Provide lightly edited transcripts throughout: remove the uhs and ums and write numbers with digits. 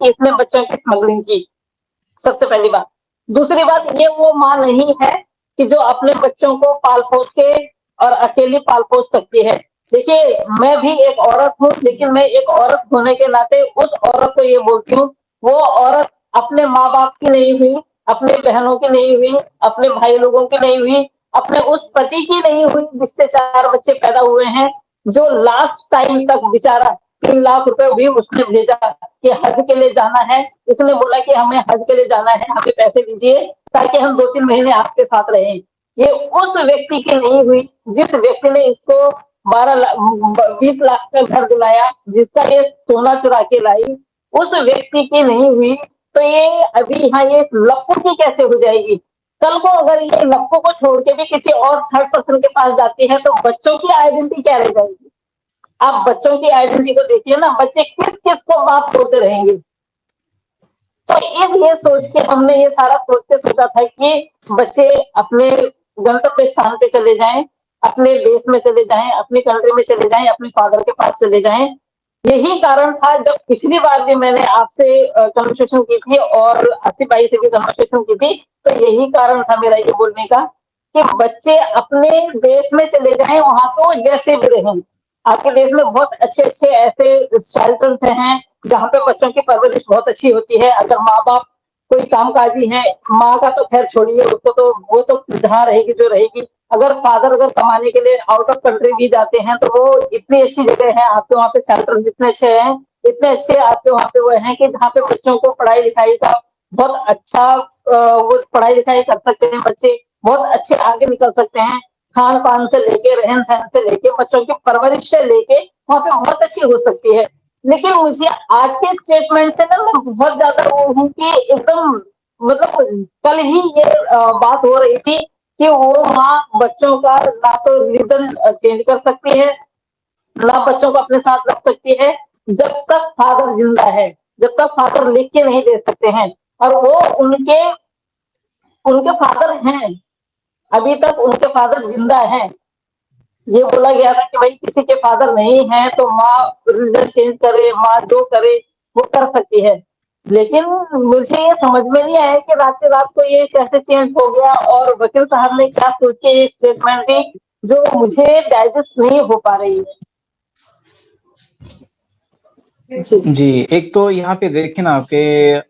कि इसने बच्चों की स्मगलिंग की, सबसे पहली बात। दूसरी बात, ये वो माँ नहीं है कि जो अपने बच्चों को पाल-पोस के और अकेली पाल-पोस सकती है। देखिए, मैं भी एक औरत हूँ, लेकिन मैं एक औरत होने के नाते उस औरत को ये बोलती हूँ, वो औरत अपने माँ-बाप की नहीं हुई, अपने बहनों की नहीं हुई, अपने भाई लोगों की नहीं हुई, अपने उस पति की नहीं हुई जिससे 4 बच्चे पैदा हुए हैं, जो लास्ट टाइम तक बेचारा 3 लाख रुपए भी उसने भेजा कि हज के लिए जाना है। उसने बोला कि हमें हज के लिए जाना है, हमें पैसे दीजिए ताकि हम 2-3 महीने आपके साथ रहें। ये उस व्यक्ति की नहीं हुई, जिस व्यक्ति ने इसको 20 लाख का घर दिलाया, जिसका ये सोना चुरा के लाई, उस व्यक्ति की नहीं हुई, तो ये अभी यहाँ ये लप्पू की कैसे हो जाएगी? कल को अगर ये लप्पू को छोड़ के भी किसी और थर्ड पर्सन के पास जाती है, तो बच्चों की आइडेंटिटी क्या रह जाएगी? आप बच्चों की आइडेंटिटी को देखिए ना, बच्चे किस-किस को बाप बोलते रहेंगे। तो इस ये सोच जी। के हमने ये सारा सोच के सोचा था कि बच्चे अपने गंतव्य स्थान पे चले जाएँ, अपने देश में चले जाएँ, अपनी कंट्री में चले जाएँ, अपने फादर के पास चले जाएँ। यही कारण था जब पिछली बार भी मैंने आपसे कन्वर्सेशन की थी और आसिफ भाई से भी कन्वर्सेशन की थी, तो यही कारण था मेरा ये बोलने का कि बच्चे अपने देश में चले जाएँ, वहाँ तो जैसे भी रहें। आपके देश में बहुत अच्छे-अच्छे ऐसे शेल्टर्स हैं, जहाँ पे बच्चों की परवरिश बहुत अच्छी होती है। अगर माँ-बाप कोई कामकाजी हैं, माँ का तो ख़ैर छोड़िए, उसको तो वो तो जहाँ रहेगी जो रहेगी। अगर फादर अगर कमाने के लिए आउट ऑफ कंट्री भी जाते हैं, तो वो इतनी अच्छी जगह है, आपके वहाँ पे शेल्टर्स इतने अच्छे हैं, इतने अच्छे आपके वहाँ पे वो हैं कि जहाँ पे बच्चों को पढ़ाई-लिखाई का बहुत अच्छा वो पढ़ाई-लिखाई कर सकते हैं बच्चे, बहुत अच्छे आगे निकल सकते हैं। खान-पान से लेके, रहन-सहन से लेके, बच्चों की परवरिश से लेके, वहाँ पे बहुत अच्छी हो सकती है। लेकिन मुझे आज के स्टेटमेंट से ना मैं बहुत ज़्यादा वो हूँ कि एकदम मतलब कल ही ये बात हो रही थी कि वो माँ बच्चों का ना तो रिलीजन चेंज कर सकती है, ना बच्चों को अपने साथ रख सकती है, जब तक फादर जिंदा है, जब तक फादर लिख के नहीं दे सकते हैं। और वो उनके उनके फादर हैं, अभी तक उनके फादर जिंदा हैं। ये बोला गया था कि भाई किसी के फादर नहीं है तो माँ रिलीजन चेंज करे, माँ जो करे वो कर सकती है। लेकिन मुझे ये समझ में नहीं आया कि रात के रात को ये कैसे चेंज हो गया और वकील साहब ने क्या सोच के ये स्टेटमेंट दी जो मुझे डाइजेस्ट नहीं हो पा रही है। जी। जी, एक तो यहाँ पे देखें ना कि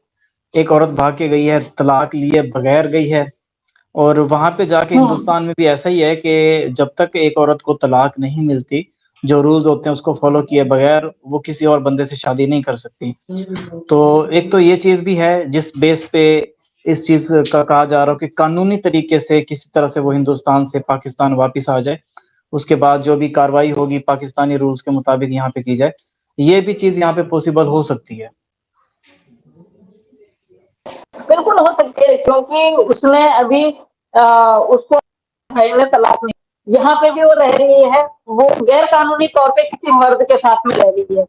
एक औरत भाग के गई है, तलाक लिए बगैर गई है और वहाँ पे जाके हम्म। हिंदुस्तान में भी ऐसा ही है कि जब तक एक औरत को तलाक नहीं मिलती, जो रूल्स होते हैं उसको फ़ॉलो किए बगैर वो किसी और बंदे से शादी नहीं कर सकती। तो एक तो ये चीज़ भी है जिस बेस पे इस चीज़ का कहा जा रहा हो कि कानूनी तरीके से किसी तरह से वो हिंदुस्तान से पाकिस्तान वापिस आ जाए। उसके बाद जो भी कार्रवाई होगी पाकिस्तानी रूल्स के मुताबिक यहाँ पे की जाए। ये भी चीज़ यहाँ पे पॉसिबल हो सकती है। बिल्कुल हो सकती है क्योंकि उसने अभी उसको भाई ने तलाक नहीं, यहाँ पे भी वो रह रही है, वो गैर कानूनी तौर पे किसी मर्द के साथ में रह रही है।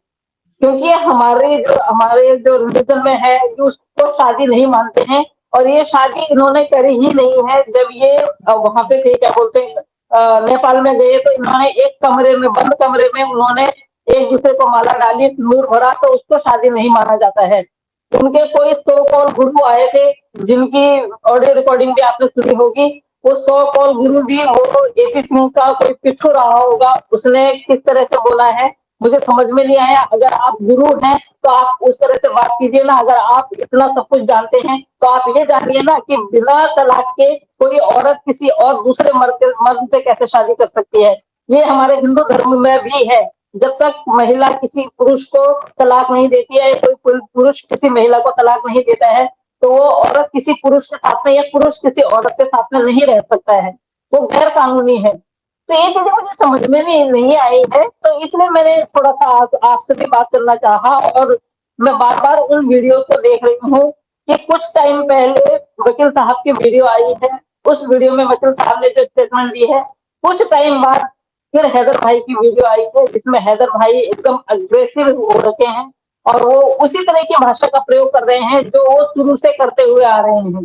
क्योंकि हमारे जो रिलीजन में है कि उसको शादी नहीं मानते हैं और ये शादी इन्होंने करी ही नहीं है। जब ये वहाँ पे थे क्या बोलते हैं नेपाल में गए तो इन्होंने एक कमरे में बंद कमरे में उन्होंने एक दूसरे को माला डाली, सिंदूर भरा, तो उसको शादी नहीं माना जाता है। उनके कोई सो कॉल गुरु आए थे जिनकी ऑडियो रिकॉर्डिंग भी आपने सुनी होगी। वो सो कॉल गुरु भी वो एपी सिंह का कोई पिट्ठू रहा होगा, उसने किस तरह से बोला है मुझे समझ में नहीं आया। अगर आप गुरु हैं तो आप उस तरह से बात कीजिए ना, अगर आप इतना सब कुछ जानते हैं तो आप ये जानिए ना कि बिना तलाक के कोई औरत किसी और दूसरे मर्द से कैसे शादी कर सकती है। ये हमारे हिंदू धर्म में भी है। जब तक महिला किसी पुरुष को तलाक नहीं देती है, कोई पुरुष किसी महिला को तलाक नहीं देता है, तो वो औरत किसी पुरुष के साथ में या पुरुष किसी औरत के साथ में नहीं रह सकता है, वो गैर कानूनी है। तो ये चीजें मुझे समझ में नहीं आई है, तो इसलिए मैंने थोड़ा सा आपसे भी बात करना चाहा। और मैं बार बार उन वीडियो को देख रही हूँ कि कुछ टाइम पहले वकील साहब की वीडियो आई है, उस वीडियो में वकील साहब ने जो स्टेटमेंट दी है, कुछ टाइम बाद फिर हैदर भाई की वीडियो आई है जिसमें हैदर भाई एकदम अग्रेसिव हो रखे हैं और वो उसी तरह की भाषा का प्रयोग कर रहे हैं जो वो शुरू से करते हुए आ रहे हैं,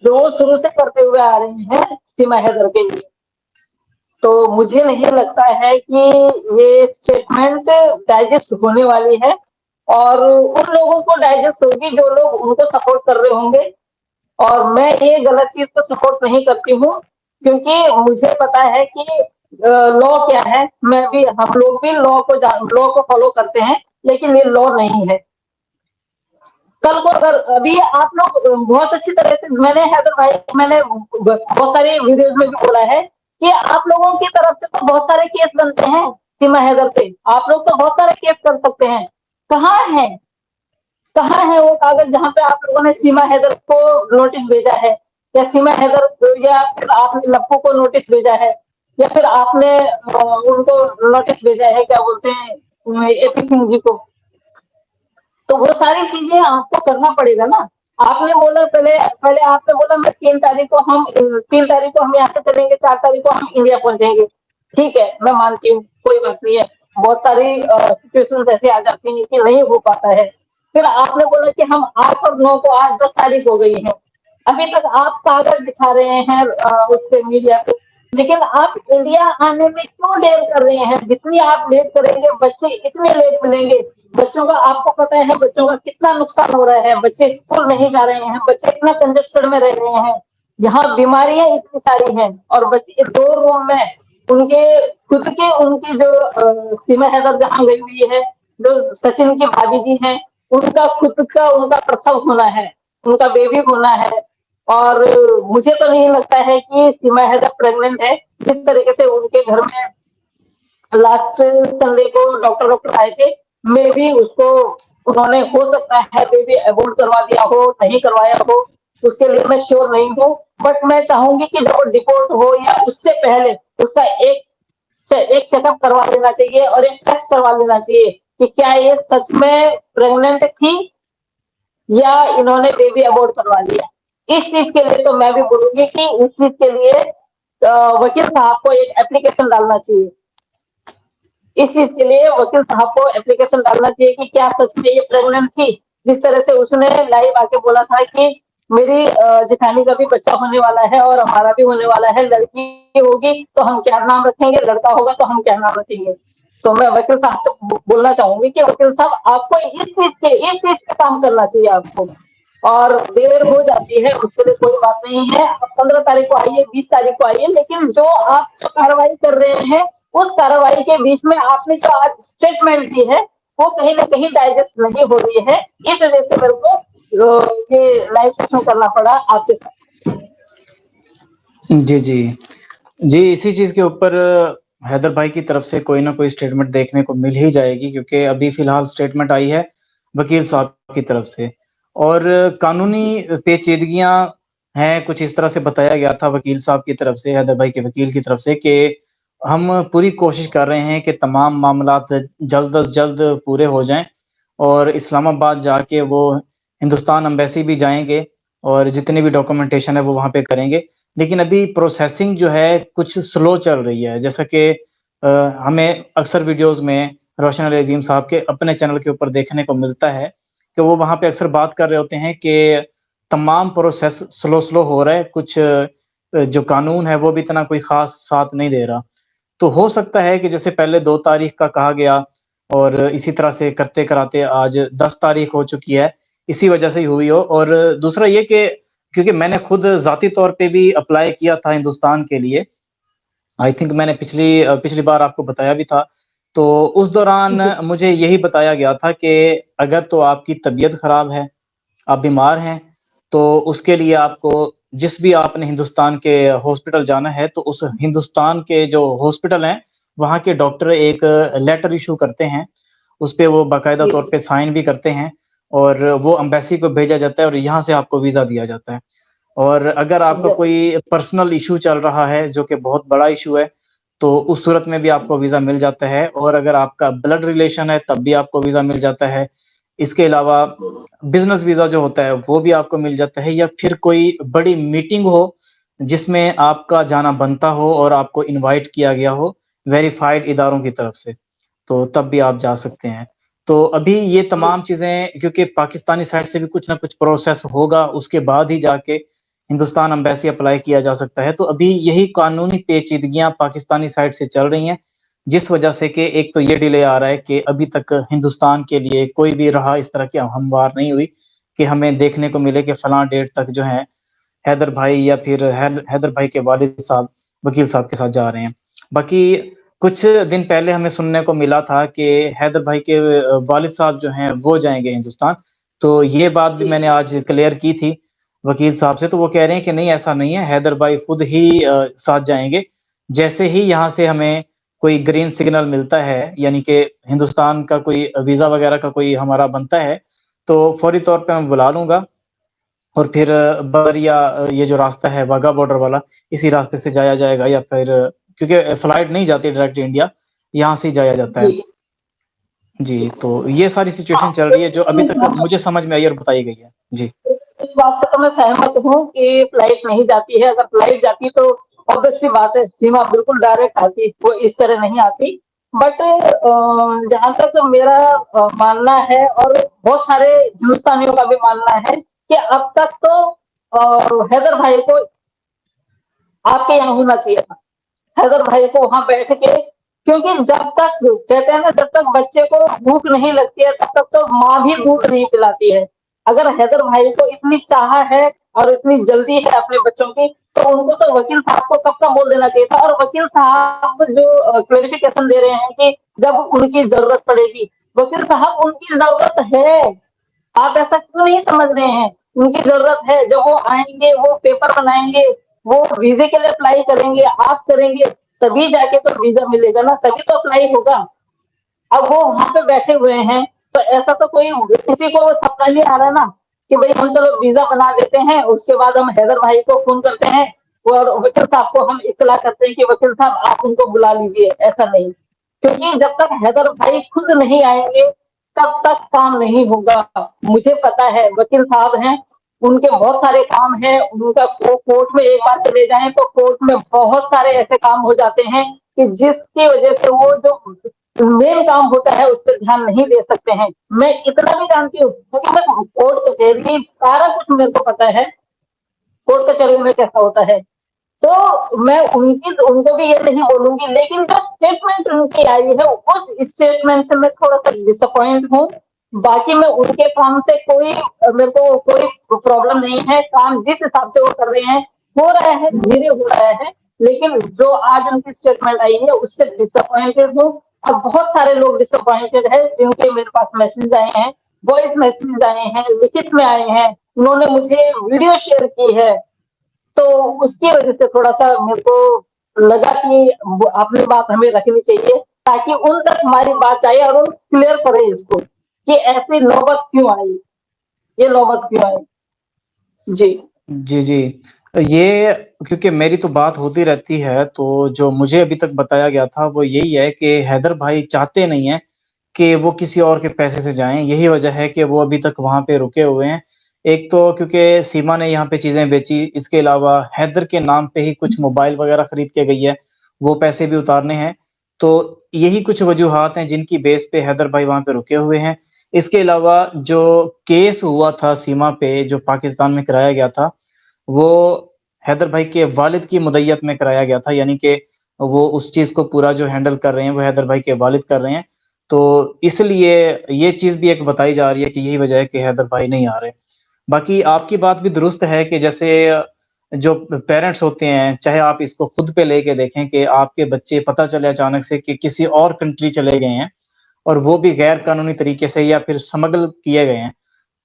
जो वो शुरू से करते हुए आ रहे हैं सीमा हैदर के लिए। तो मुझे नहीं लगता है कि ये स्टेटमेंट डाइजेस्ट होने वाली है। और उन लोगों को डाइजेस्ट होगी जो लोग उनको सपोर्ट कर रहे होंगे। और मैं ये गलत चीज को सपोर्ट नहीं करती हूँ, क्योंकि मुझे पता है कि लॉ क्या है। मैं भी, हम लोग भी लॉ को फॉलो करते हैं, लेकिन ये लॉ नहीं है। कल को अगर अभी आप लोग बहुत अच्छी तरह से, मैंने हैदर भाई, मैंने बहुत सारी वीडियोस में भी बोला है कि आप लोगों की तरफ से तो बहुत सारे केस बनते हैं सीमा हैदर पे। आप लोग तो बहुत सारे केस कर सकते हैं। कहाँ है, कहाँ है वो कागज जहाँ पे आप लोगों ने सीमा हैदर को नोटिस भेजा है, या सीमा हैदर को, या फिर आपने लप्पू को नोटिस भेजा है, या फिर आपने उनको नोटिस भेजा है, क्या बोलते हैं, एपी सिंह जी को। तो वो सारी चीजें आपको करना पड़ेगा ना। आपने बोला पहले पहले आपने बोला मैं 3 तारीख को हम यहाँ से चलेंगे, 4 तारीख को हम इंडिया पहुंचेंगे। ठीक है, मैं मानती हूँ, कोई बात नहीं है। बहुत सारी सिचुएशन ऐसे आ जाती है कि नहीं हो पाता है। फिर आपने बोला कि हम 8 और 9 को, आज 10 तारीख हो गई है, अभी तक आप कागज दिखा रहे हैं उस पे, मीडिया पे। लेकिन आप इंडिया आने में क्यों देर कर रहे हैं? जितनी आप लेट करेंगे, बच्चे इतने लेट मिलेंगे। बच्चों का आपको पता है बच्चों का कितना नुकसान हो रहा है, बच्चे स्कूल नहीं जा रहे हैं, बच्चे इतना कंजेस्टेड में रह रहे हैं, यहाँ बीमारियां इतनी सारी हैं, और बच्चे 2 रूम में, उनके खुद के, उनकी जो सीमा हैदर जहाँ गई हुई है, जो सचिन की भाभी जी हैं, उनका खुद का उनका प्रसव होना है, उनका बेबी होना है। और मुझे तो नहीं लगता है कि सीमा हैदर प्रेग्नेंट है। जिस तरीके से उनके घर में लास्ट संडे को डॉक्टर डॉक्टर आए थे, मे भी उसको, उन्होंने, हो सकता है बेबी अबॉर्ट करवा दिया हो, नहीं करवाया हो, उसके लिए मैं श्योर नहीं हूँ। बट मैं चाहूंगी कि जब डिपोर्ट हो या उससे पहले उसका एक चेकअप करवा लेना चाहिए, और एक टेस्ट करवा लेना चाहिए कि क्या ये सच में प्रेग्नेंट थी, या इन्होंने बेबी अबॉर्ट करवा लिया। इस चीज के लिए तो मैं भी बोलूंगी कि इस चीज के लिए वकील साहब को एक एप्लीकेशन डालना चाहिए। इस चीज के लिए वकील साहब को एप्लीकेशन डालना चाहिए कि क्या सच में ये प्रेग्नेंट थी। जिस तरह से उसने लाइव आके बोला था कि मेरी जेठानी का भी बच्चा होने वाला है, और हमारा भी होने वाला है, लड़की होगी तो हम क्या नाम रखेंगे, लड़का होगा तो हम क्या नाम रखेंगे। तो मैं वकील साहब से बोलना चाहूंगी कि वकील साहब, आपको इस चीज पे काम करना चाहिए आपको। और देर हो जाती है उसके लिए कोई बात नहीं है, आप 15 तारीख को आइए, 20 तारीख को आइए, लेकिन जो आप जो कार्रवाई कर रहे हैं, उस कार्रवाई के बीच में आपने जो आज स्टेटमेंट दी है, वो कहीं ना कहीं डाइजेस्ट नहीं हो रही है। इस वजह से मेरे को ये लाइव सेशन करना पड़ा आपके साथ। जी, जी। जी, इसी चीज़ के ऊपर हैदर भाई की तरफ से कोई ना कोई स्टेटमेंट देखने को मिल ही जाएगी, क्योंकि अभी फ़िलहाल स्टेटमेंट आई है वकील साहब की तरफ से, और कानूनी पेचीदगियाँ हैं, कुछ इस तरह से बताया गया था वकील साहब की तरफ से, हैदर भाई के वकील की तरफ से, कि हम पूरी कोशिश कर रहे हैं कि तमाम मामलात जल्द अज़ जल्द पूरे हो जाएँ, और इस्लामाबाद जाके वो हिंदुस्तान एम्बेसी भी जाएँगे, और जितनी भी डॉक्यूमेंटेशन है वो वहाँ पे करेंगे। लेकिन अभी प्रोसेसिंग जो है कुछ स्लो चल रही है, जैसा कि हमें अक्सर वीडियोज़ में रोशन अली अज़ीम साहब के अपने चैनल के ऊपर देखने को मिलता है कि वो वहाँ पे अक्सर बात कर रहे होते हैं कि तमाम प्रोसेस स्लो हो रहा है, कुछ जो कानून है वो भी इतना कोई ख़ास साथ नहीं दे रहा। तो हो सकता है कि जैसे पहले 2 तारीख का कहा गया, और इसी तरह से करते-कराते आज 10 तारीख हो चुकी है, इसी वजह से ही हुई हो। और दूसरा ये कि क्योंकि मैंने खुद ज़ाती तौर पे भी अप्लाई किया था हिंदुस्तान के लिए, आई थिंक मैंने पिछली बार आपको बताया भी था। तो उस दौरान जी, मुझे यही बताया गया था कि अगर तो आपकी तबीयत ख़राब है, आप बीमार हैं, तो उसके लिए आपको जिस भी आपने हिंदुस्तान के हॉस्पिटल जाना है, तो उस हिंदुस्तान के जो हॉस्पिटल हैं, वहाँ के डॉक्टर एक लेटर इश्यू करते हैं। उसपे वो बाकायदा जी, तौर पे साइन भी करते हैं, और वो एम्बेसी को भेजा जाता है, और यहाँ से आपको वीज़ा दिया जाता है। और अगर आपका जी, कोई पर्सनल इश्यू चल रहा है, जो कि बहुत बड़ा इश्यू है, तो उस सूरत में भी आपको वीज़ा मिल जाता है, और अगर आपका ब्लड रिलेशन है, तब भी आपको वीज़ा मिल जाता है। इसके अलावा बिज़नेस वीज़ा जो होता है, वो भी आपको मिल जाता है, या फिर कोई बड़ी मीटिंग हो, जिसमें आपका जाना बनता हो और आपको इनवाइट किया गया हो, वेरिफ़ाइड इदारों की तरफ से, तो तब भी आप जा सकते हैं। तो अभी ये तमाम चीज़ें, क्योंकि पाकिस्तानी साइड से भी कुछ ना कुछ प्रोसेस होगा, उसके बाद ही जाके हिंदुस्तान एम्बेसी अप्लाई किया जा सकता है। तो अभी यही कानूनी पेचीदगियाँ पाकिस्तानी साइड से चल रही हैं, जिस वजह से कि एक तो ये डिले आ रहा है कि अभी तक हिंदुस्तान के लिए कोई भी राह इस तरह की हमवार नहीं हुई कि हमें देखने को मिले कि फलाँ डेट तक जो है हैदर भाई या फिर हैदर भाई के वालिद साहब वकील साहब के साथ जा रहे हैं। बाकी कुछ दिन पहले हमें सुनने को मिला था कि हैदर भाई के वालिद साहब जो हैं वो जाएँगे हिंदुस्तान। तो ये बात भी मैंने आज क्लियर की थी वकील साहब से, तो वो कह रहे हैं कि नहीं ऐसा नहीं है, हैदर भाई खुद ही साथ जाएँगे। जैसे ही यहाँ से हमें कोई ग्रीन सिग्नल मिलता है, यानी कि हिंदुस्तान का कोई वीज़ा वगैरह का कोई हमारा बनता है, तो फ़ौरी तौर पे मैं बुला लूँगा और फिर बरिया ये जो रास्ता है वाघा बॉर्डर वाला, इसी रास्ते से जाया जाएगा या फिर क्योंकि फ्लाइट नहीं जाती डायरेक्ट इंडिया, यहाँ से ही जाया जाता है। जी। जी, तो ये सारी हाँ, सिचुएशन चल रही है जो अभी तक मुझे समझ में आई और बताई गई है। जी। इस बात से तो मैं सहमत हूँ कि फ्लाइट नहीं जाती है, अगर फ्लाइट जाती तो ऑब्वियस सी बात है, सीमा बिल्कुल डायरेक्ट आती, वो इस तरह नहीं आती। बट जहाँ तक मेरा मानना है और बहुत सारे हिंदुस्तानियों का भी मानना है कि अब तक तो हैदर भाई को आपके यहाँ होना चाहिए था। हैदर भाई को वहाँ बैठ के, क्योंकि जब तक कहते हैं ना, जब तक बच्चे को भूख नहीं लगती है तब तक तो माँ भी दूध नहीं पिलाती है। अगर हैदर भाई को इतनी चाह है और इतनी जल्दी है अपने बच्चों की, तो उनको तो वकील साहब को कब का बोल देना चाहिए था। और वकील साहब जो क्लेरिफिकेशन दे रहे हैं कि जब उनकी जरूरत पड़ेगी, वकील साहब उनकी जरूरत है, आप ऐसा क्यों नहीं समझ रहे हैं? उनकी ज़रूरत है, जब वो आएँगे, वो पेपर बनाएँगे, वो वीज़े के लिए अप्लाई करेंगे, आप करेंगे, तभी जाके तो वीज़ा मिलेगा ना, तभी तो अप्लाई होगा। अब वो वहाँ पे बैठे हुए हैं, तो ऐसा तो कोई किसी को सपना नहीं आ रहा ना कि भई हम चलो वीज़ा बना देते हैं, उसके बाद हम हैदर भाई को फ़ोन करते हैं और वकील साहब को हम इत्तला करते हैं कि वकील साहब आप उनको बुला लीजिए, ऐसा नहीं। क्योंकि जब तक हैदर भाई खुद नहीं आएँगे, तब तक काम नहीं होगा। मुझे पता है वकील साहब हैं, उनके बहुत सारे काम हैं, उनका कोर्ट में एक बार चले जाएँ तो कोर्ट में बहुत सारे ऐसे काम हो जाते हैं कि जिसकी वजह से वो जो मेन काम होता है उस पर ध्यान नहीं दे सकते हैं। मैं इतना भी जानती हूँ क्योंकि मैं कोर्ट कचहरी सारा कुछ मेरे को पता है, कोर्ट कचहरी में कैसा होता है। तो मैं उनको भी ये नहीं बोलूँगी, लेकिन जो स्टेटमेंट उनकी आई है, उस स्टेटमेंट से मैं थोड़ा-सा डिसअपॉइंट हूँ। बाकी मैं उनके काम से कोई मेरे को कोई प्रॉब्लम नहीं है, काम जिस हिसाब से वो कर रहे हैं, हो रहा है, धीरे हो रहा है। लेकिन जो आज उनकी स्टेटमेंट आई है, उससे डिसअपॉइंटेड हूँ और बहुत सारे लोग डिसअपॉइंटेड हैं, जिनके मेरे पास मैसेज आए हैं, वॉइस मैसेज आए हैं, लिखित में आए हैं, उन्होंने मुझे वीडियो शेयर की है। तो उसकी वजह से थोड़ा-सा मेरे को लगा कि अपनी बात हमें रखनी चाहिए, ताकि उन तक हमारी बात जाए और वो क्लियर करें इसको, कि ऐसी नौबत क्यों आई? ये नौबत क्यों आई? जी। जी, जी। ये क्योंकि मेरी तो बात होती रहती है, तो जो मुझे अभी तक बताया गया था, वो यही है कि हैदर भाई चाहते नहीं हैं कि वो किसी और के पैसे से जाएँ, यही वजह है कि वो अभी तक वहाँ पे रुके हुए हैं। एक तो क्योंकि सीमा ने यहाँ पे चीज़ें बेची, इसके अलावा हैदर के नाम पे ही कुछ मोबाइल वगैरह खरीद के गई है, वो पैसे भी उतारने हैं। तो यही कुछ वजूहात हैं जिनकी बेस पे हैदर भाई वहाँ पे रुके हुए हैं। इसके अलावा जो केस हुआ था सीमा पे, जो पाकिस्तान में कराया गया था, वो हैदर भाई के वालिद की मुद्दत में कराया गया था, यानी कि वो उस चीज़ को पूरा जो हैंडल कर रहे हैं, वो हैदर भाई के वालिद कर रहे हैं। तो इसलिए ये चीज़ भी एक बताई जा रही है कि यही वजह है कि हैदर भाई नहीं आ रहे। बाकी आपकी बात भी दुरुस्त है कि जैसे जो पेरेंट्स होते हैं, चाहे आप इसको खुद पे लेके देखें कि आपके बच्चे पता चले अचानक से कि किसी और कंट्री चले गए हैं और वो भी गैर कानूनी तरीके से या फिर स्मगल किए गए हैं।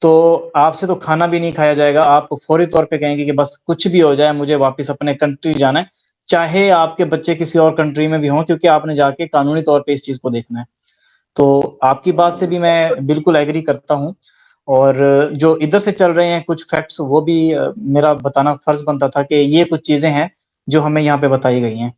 तो आपसे तो खाना भी नहीं खाया जाएगा, आप फ़ौरी तौर पे कहेंगे कि बस कुछ भी हो जाए, मुझे वापस अपने कंट्री जाना है, चाहे आपके बच्चे किसी और कंट्री में भी हों, क्योंकि आपने जाके कानूनी तौर पे इस चीज़ को देखना है। तो आपकी बात से भी मैं बिल्कुल एग्री करता हूँ और जो इधर से चल रहे हैं कुछ फैक्ट्स, वो भी मेरा बताना फ़र्ज़ बनता था कि ये कुछ चीज़ें हैं, जो हमें यहाँ पे बताई गई हैं।